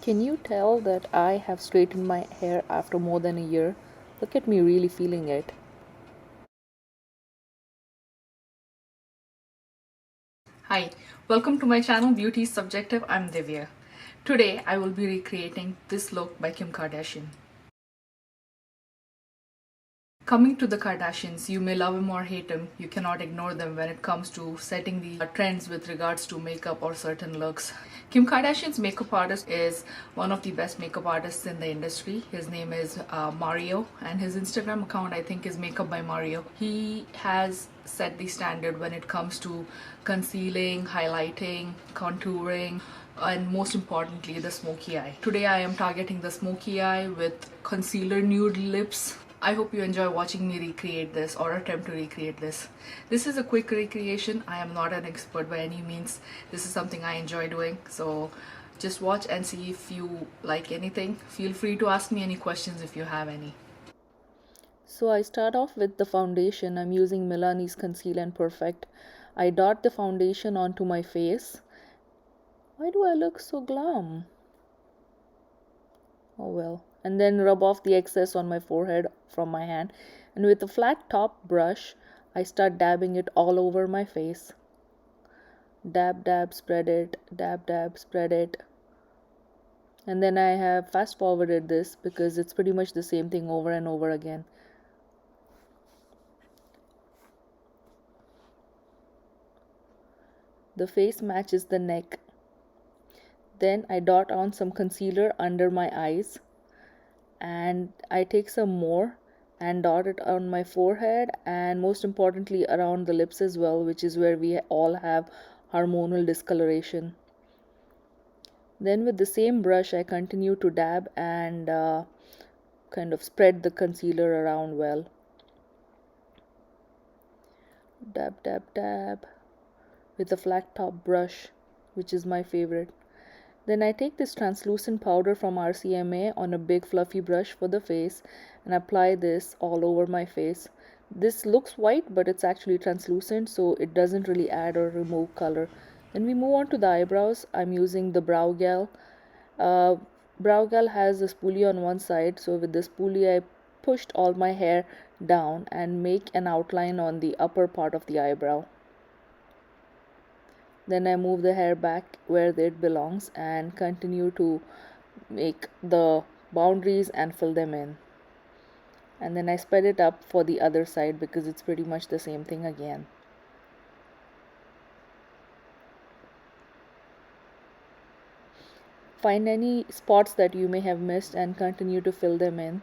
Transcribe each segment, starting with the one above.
Can you tell that I have straightened my hair after more than a year? Look at me really feeling it. Hi, welcome to my channel Beauty is Subjective. I'm Divya. Today I will be recreating this look by Kim Kardashian. Coming to the Kardashians, you may love him or hate him, you cannot ignore them when it comes to setting the trends with regards to makeup or certain looks. Kim Kardashian's makeup artist is one of the best makeup artists in the industry. His name is Mario, and his Instagram account I think is Makeup by Mario. He has set the standard when it comes to concealing, highlighting, contouring, and most importantly the smoky eye. Today I am targeting the smoky eye with concealer nude lips. I hope you enjoy watching me recreate this or attempt to recreate this. This is a quick recreation. I am not an expert by any means. This is something I enjoy doing. So just watch and see if you like anything. Feel free to ask me any questions if you have any. So I start off with the foundation. I'm using Milani's Conceal and Perfect. I dot the foundation onto my face. Why do I look so glum? Oh well. And then rub off the excess on my forehead from my hand. And with a flat top brush, I start dabbing it all over my face. Dab, dab, spread it. Dab, dab, spread it. And then I have fast forwarded this because it's pretty much the same thing over and over again. The face matches the neck. Then I dot on some concealer under my eyes, and I take some more and dot it on my forehead, and most importantly around the lips as well, which is where we all have hormonal discoloration. Then with the same brush I continue to dab and kind of spread the concealer around well. Dab, dab, dab with a flat top brush, which is my favorite. Then I take this translucent powder from RCMA on a big fluffy brush for the face and apply this all over my face. This looks white, but it's actually translucent, so it doesn't really add or remove color. Then we move on to the eyebrows. I'm using the Brow Gal. Uh, Brow Gal has a spoolie on one side, so with the spoolie I pushed all my hair down and make an outline on the upper part of the eyebrow. Then I move the hair back where it belongs and continue to make the boundaries and fill them in. And then I spread it up for the other side because it's pretty much the same thing again. Find any spots that you may have missed and continue to fill them in.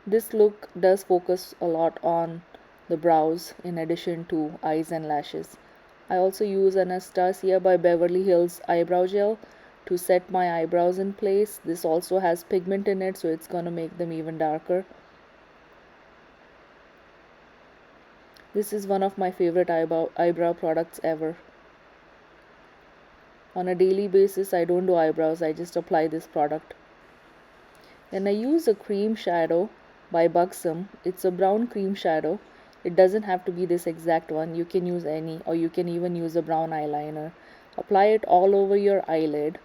This look does focus a lot on the brows in addition to eyes and lashes. I also use Anastasia by Beverly Hills eyebrow gel to set my eyebrows in place. This also has pigment in it, so it's gonna make them even darker. This is one of my favorite eyebrow products ever. On a daily basis, I don't do eyebrows, I just apply this product. Then I use a cream shadow by Buxom. It's a brown cream shadow. It doesn't have to be this exact one. You can use any, or you can even use a brown eyeliner. Apply it all over your eyelid.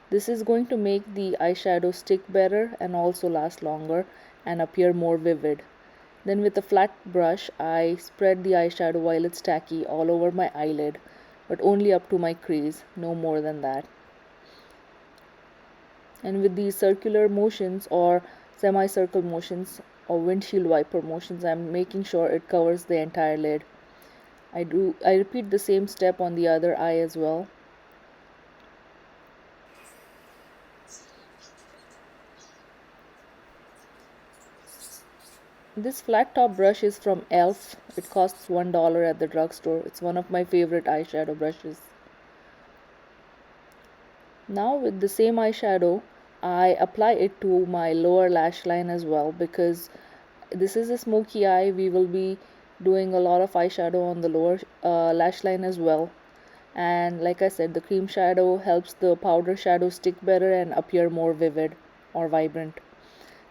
This is going to make the eyeshadow stick better and also last longer and appear more vivid. Then with a flat brush, I spread the eyeshadow while it's tacky all over my eyelid, but only up to my crease, no more than that. And with these circular motions or semicircle motions or windshield wiper motions, I'm making sure it covers the entire lid. I repeat the same step on the other eye as well. This flat top brush is from ELF. It costs $1 at the drugstore. It's one of my favorite eyeshadow brushes. Now with the same eyeshadow, I apply it to my lower lash line as well because this is a smoky eye. We will be doing a lot of eyeshadow on the lower lash line as well. And like I said, the cream shadow helps the powder shadow stick better and appear more vivid or vibrant.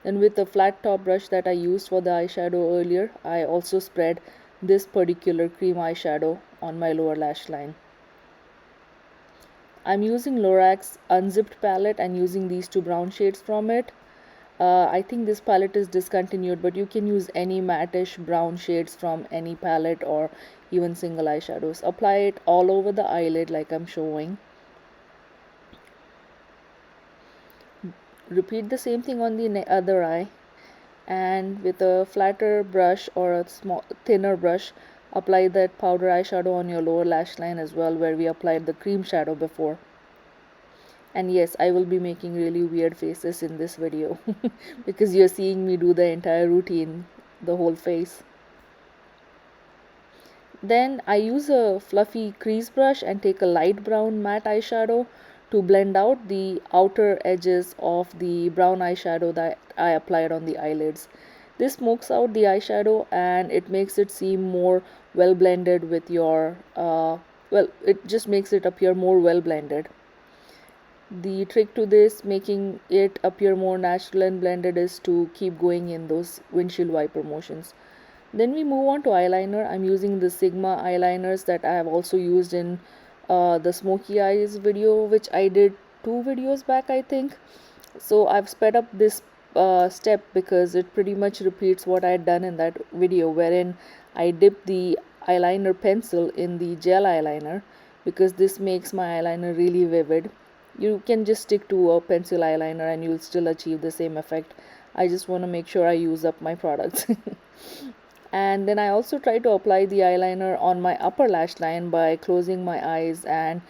Then with the flat top brush that I used for the eyeshadow earlier, I also spread this particular cream eyeshadow on my lower lash line. I'm using Lorax unzipped palette and using these two brown shades from it. I think this palette is discontinued, but you can use any mattish brown shades from any palette or even single eyeshadows. Apply it all over the eyelid like I'm showing. Repeat the same thing on the other eye, and with a flatter brush or a thinner brush, apply that powder eyeshadow on your lower lash line as well, where we applied the cream shadow before. And yes, I will be making really weird faces in this video because you're seeing me do the entire routine, the whole face. Then I use a fluffy crease brush and take a light brown matte eyeshadow to blend out the outer edges of the brown eyeshadow that I applied on the eyelids. This smokes out the eyeshadow and it makes it seem more well blended with your, it just makes it appear more well blended. The trick to this, making it appear more natural and blended, is to keep going in those windshield wiper motions. Then we move on to eyeliner. I'm using the Sigma eyeliners that I have also used in the smoky eyes video, which I did 2 videos back, I think. So I've sped up this step because it pretty much repeats what I had done in that video, wherein I dipped the eyeliner pencil in the gel eyeliner, because this makes my eyeliner really vivid. You can just stick to a pencil eyeliner and you'll still achieve the same effect. I just want to make sure I use up my products. And then I also try to apply the eyeliner on my upper lash line by closing my eyes and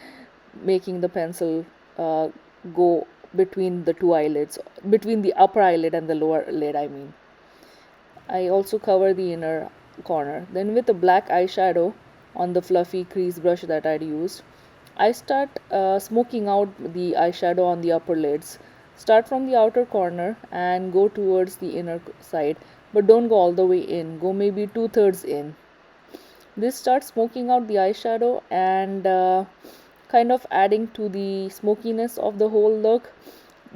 making the pencil go between the two eyelids, between the upper eyelid and the lower lid, I mean. I also cover the inner corner. Then with a black eyeshadow on the fluffy crease brush that I'd used, I start smoking out the eyeshadow on the upper lids. Start from the outer corner and go towards the inner side, but don't go all the way in. Go maybe 2/3 in. This starts smoking out the eyeshadow and kind of adding to the smokiness of the whole look.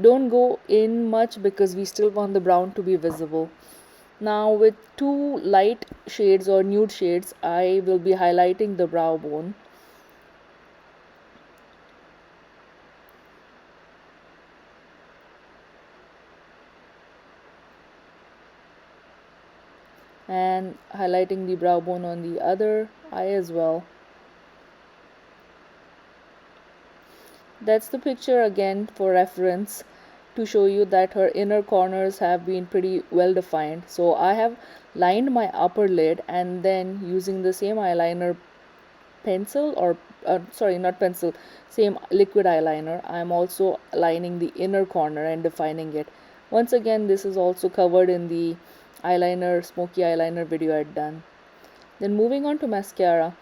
Don't go in much because we still want the brown to be visible. Now with 2 light shades or nude shades, I will be highlighting the brow bone. And highlighting the brow bone on the other eye as well. That's the picture again for reference, to show you that her inner corners have been pretty well defined. So I have lined my upper lid, and then using the same eyeliner pencil, or sorry, not pencil, same liquid eyeliner, I'm also lining the inner corner and defining it. Once again, this is also covered in the eyeliner, smoky eyeliner video I'd done. Then moving on to mascara.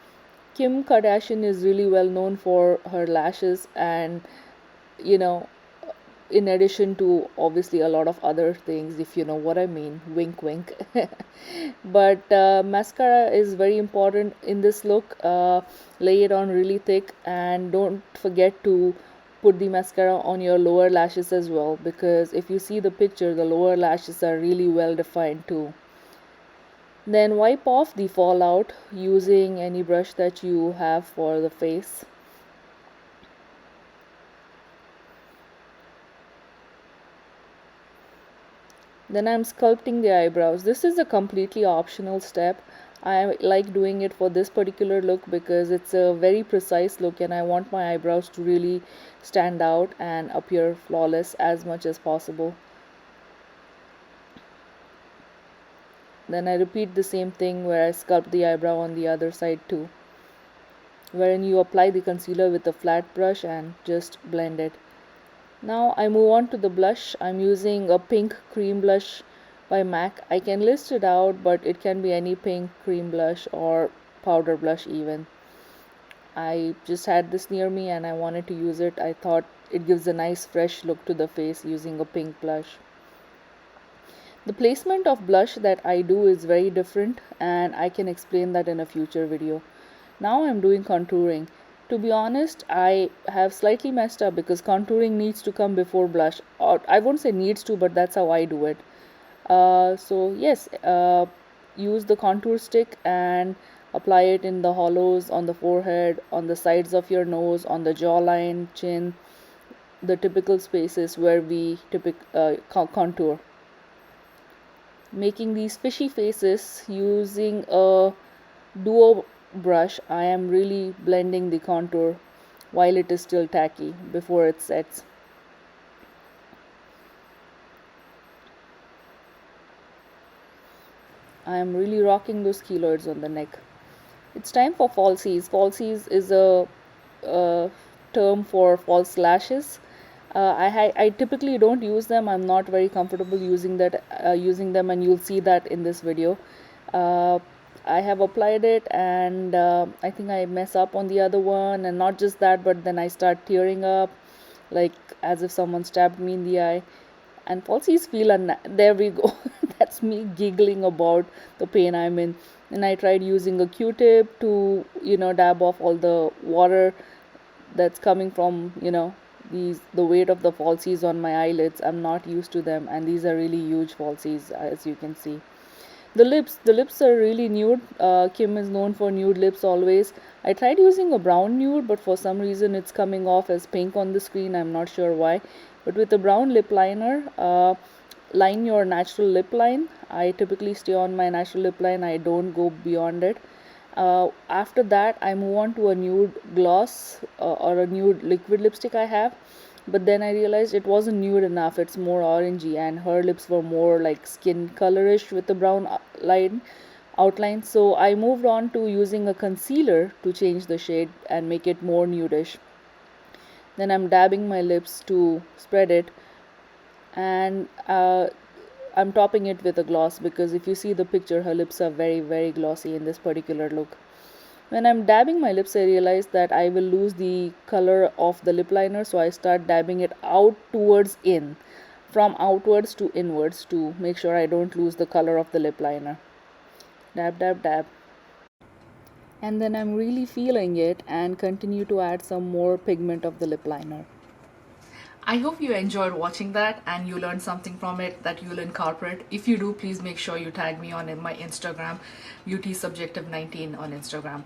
Kim Kardashian is really well known for her lashes, and you know, in addition to obviously a lot of other things, if you know what I mean, wink wink. But mascara is very important in this look. Lay it on really thick, and don't forget to put the mascara on your lower lashes as well, because if you see the picture, the lower lashes are really well defined too. Then wipe off the fallout using any brush that you have for the face. Then I'm sculpting the eyebrows. This is a completely optional step. I like doing it for this particular look because it's a very precise look and I want my eyebrows to really stand out and appear flawless as much as possible. Then I repeat the same thing where I sculpt the eyebrow on the other side too, wherein you apply the concealer with a flat brush and just blend it. Now I move on to the blush. I'm using a pink cream blush by MAC. I can list it out, but it can be any pink cream blush or powder blush even. I just had this near me and I wanted to use it. I thought it gives a nice fresh look to the face using a pink blush. The placement of blush that I do is very different, and I can explain that in a future video. Now I'm doing contouring. To be honest, I have slightly messed up because contouring needs to come before blush. Or I won't say needs to, but that's how I do it. So yes, use the contour stick and Apply it in the hollows, on the forehead, on the sides of your nose, on the jawline, chin, the typical spaces where we contour. Making these fishy faces using a duo brush, I am really blending the contour while it is still tacky before it sets. I am really rocking those keloids on the neck. It's time for falsies. Falsies is a term for false lashes. I typically don't use them. I'm not very comfortable using them, and you'll see that in this video. Uh, I have applied it, and I think I mess up on the other one, and not just that, but then I start tearing up, like as if someone stabbed me in the eye. And falsies feel there we go. That's me giggling about the pain I'm in. And I tried using a Q-tip to dab off all the water that's coming from the weight of the falsies on my eyelids. I'm not used to them, and these are really huge falsies, as you can see. The lips are really nude. Kim is known for nude lips always. I tried using a brown nude, but for some reason it's coming off as pink on the screen. I'm not sure why. But with a brown lip liner, line your natural lip line. I typically stay on my natural lip line. I don't go beyond it. After that, I move on to a nude gloss or a nude liquid lipstick I have. But then I realized it wasn't nude enough. It's more orangey, and her lips were more like skin colorish with a brown line outline. So I moved on to using a concealer to change the shade and make it more nudish. Then I'm dabbing my lips to spread it, and I'm topping it with a gloss, because if you see the picture, her lips are very, very glossy in this particular look. When I'm dabbing my lips, I realize that I will lose the color of the lip liner, so I start dabbing it out towards in, from outwards to inwards, to make sure I don't lose the color of the lip liner. Dab, dab, dab. And then I'm really feeling it and continue to add some more pigment of the lip liner. I hope you enjoyed watching that and you learned something from it that you'll incorporate. If you do, please make sure you tag me on my Instagram, beautysubjective19 on Instagram.